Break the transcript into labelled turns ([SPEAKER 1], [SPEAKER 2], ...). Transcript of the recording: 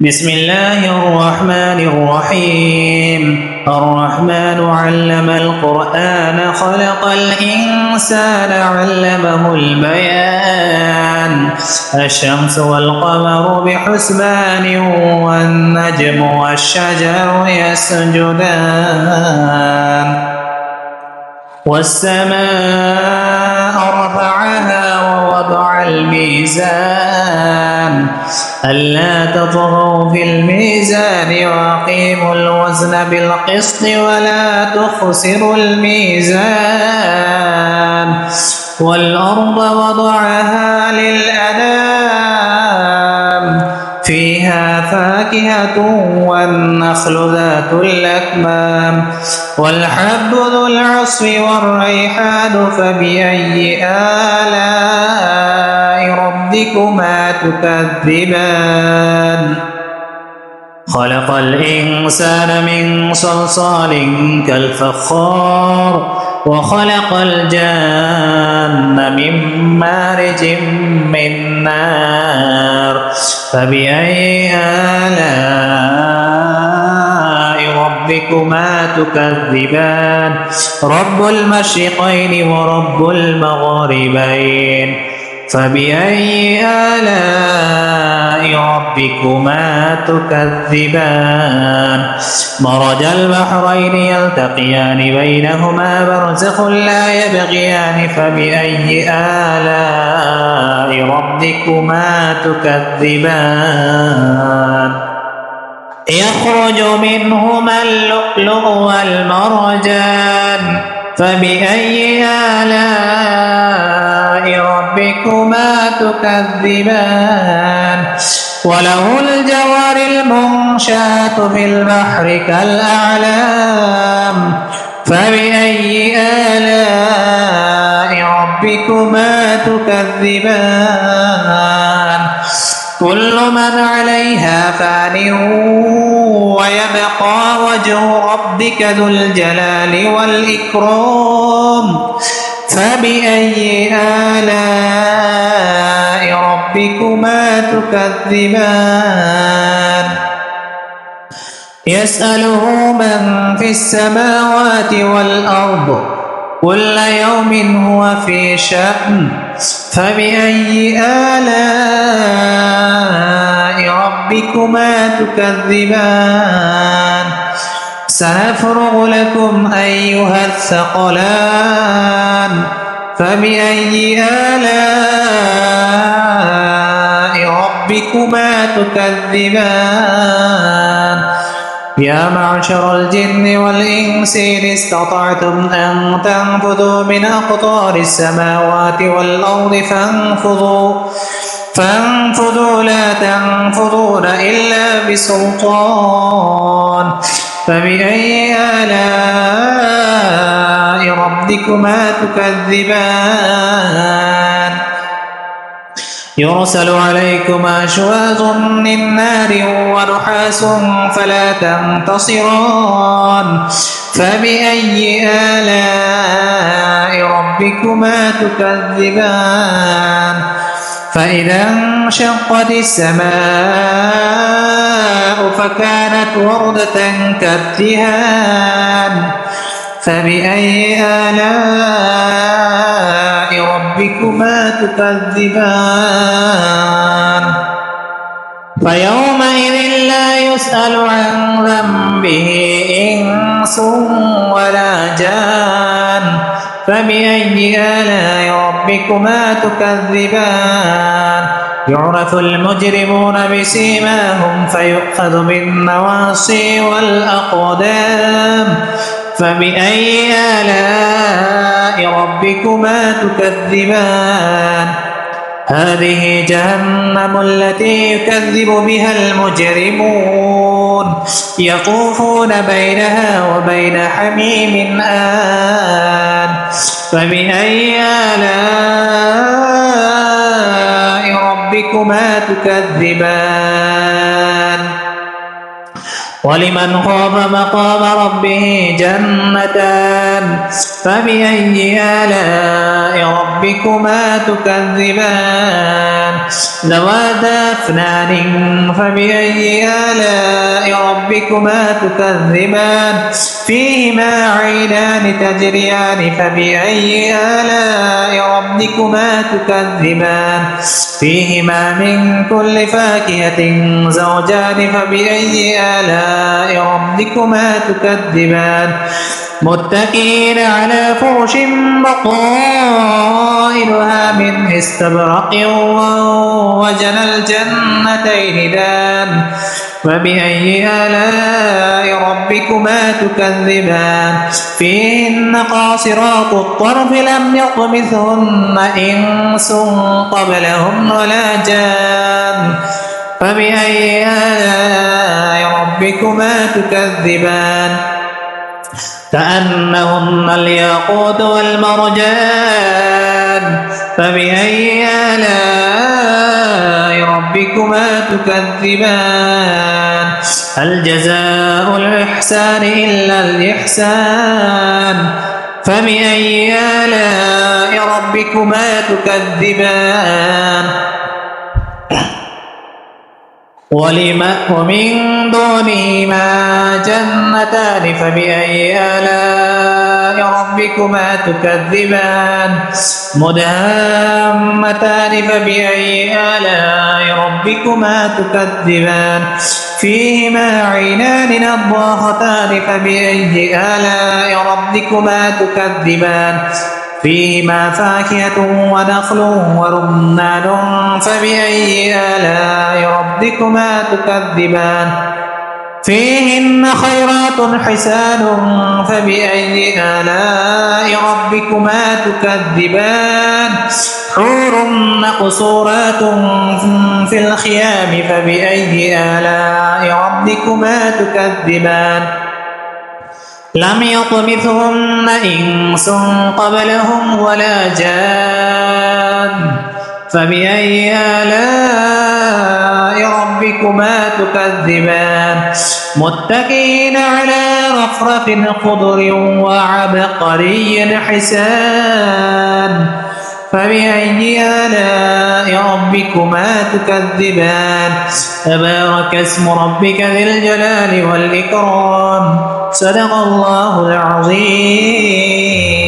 [SPEAKER 1] بسم الله الرحمن الرحيم الرحمن علم القرآن خلق الإنسان علمه البيان الشمس والقمر بحسبان والنجم والشجر يسجدان والسماء رفعها ووضع الميزان ألا تطغوا في الميزان وأقيموا الوزن بالقسط ولا تخسروا الميزان والأرض وضعها للأنام فيها فاكهة والنخل ذات الأكمام والحب ذو العصف والريحان فبأي آلاء ربكما تكذبان خلق الإنسان من صلصال كالفخار وخلق الجان من مارج من نار فبأي آلاء ربكما تكذبان رب المشرقين ورب المغربين فبأي آلاء ربكما تكذبان مرج البحرين يلتقيان بينهما برزخ لا يبغيان فبأي آلاء ربكما تكذبان يخرج منهما اللؤلؤ والمرجان فبأي آلاء ربكما تكذبان وله الجوار المنشآت في البحر كالأعلام فبأي آلاء ربكما تكذبان كل من عليها فان ويبقى وجه ربك ذو الجلال والإكرام فبأي آلاء ربكما تكذبان يسأله من في السماوات والأرض كل يوم هو في شأن فبأي آلاء ربكما تكذبان سنفرغ لكم أيها الثقلان فبأي آلاء ربكما تكذبان يا معشر الجن والإنس إن استطعتم أن تنفذوا من أقطار السماوات والأرض فانفذوا لا تنفذون إلا بسلطان فبأي آلاء ربكما تكذبان يرسل عليكما شواظ من نار ونحاس فلا تنتصران فبأي آلاء ربكما تكذبان فإذا انشقت السماء فكانت وردة كالدهان فبأي آلاء ربكما تكذبان فيومئذ لا يسأل عن ذنبه إنس ولا جان فبأي آلاء ربكما تكذبان يعرف المجرمون بسيماهم فيؤخذ بالنواصي والأقدام فبأي آلاء ربكما تكذبان هذه جهنم التي يكذب بها المجرمون يطوفون بينها وبين حميم آن فبأي آلاء ربكما تكذبان ولمن خاف مقام ربه جنتان فبأي آلاء ربكما تكذبان ذواتا أفنان فبأي آلاء ربكما تكذبان فيهما عينان تجريان فبأي آلاء ربكما تكذبان فيهما من كل فاكهة زوجان فبأي آلاء ربكما تكذبان متكئين على فرش بطائنها من استبرق وجنى الجنتين دان فبأي آلاء ربكما تكذبان فيهن قاصرات الطرف لم يطمثهن إنس قبلهم ولا جان فبأي آلاء ربكما تكذبان كأنهن الياقوت والمرجان فبأي آلاء ربكما تكذبان هل جزاء الإحسان إلا الإحسان فبأي آلاء ربكما تكذبان ومن دونهما جنتان فبأي آلاء ربكما تكذبان مدهامتان فبأي آلاء ربكما تكذبان فيهما عينان نضاختان فبأي آلاء ربكما تكذبان فيهما فاكهة ونخل ورمان فبأي آلاء ربكما تكذبان فيهن خيرات حسان فبأي آلاء ربكما تكذبان حور مقصورات في الخيام فبأي آلاء ربكما تكذبان لم يطمثهن إنس قبلهم ولا جان فبأي آلاء ربكما تكذبان متكئين على رفرف خضر وعبقري حسان فبأي آلاء ربكما تكذبان تبارك اسم ربك ذي الجلال والإكرام صدق الله العظيم.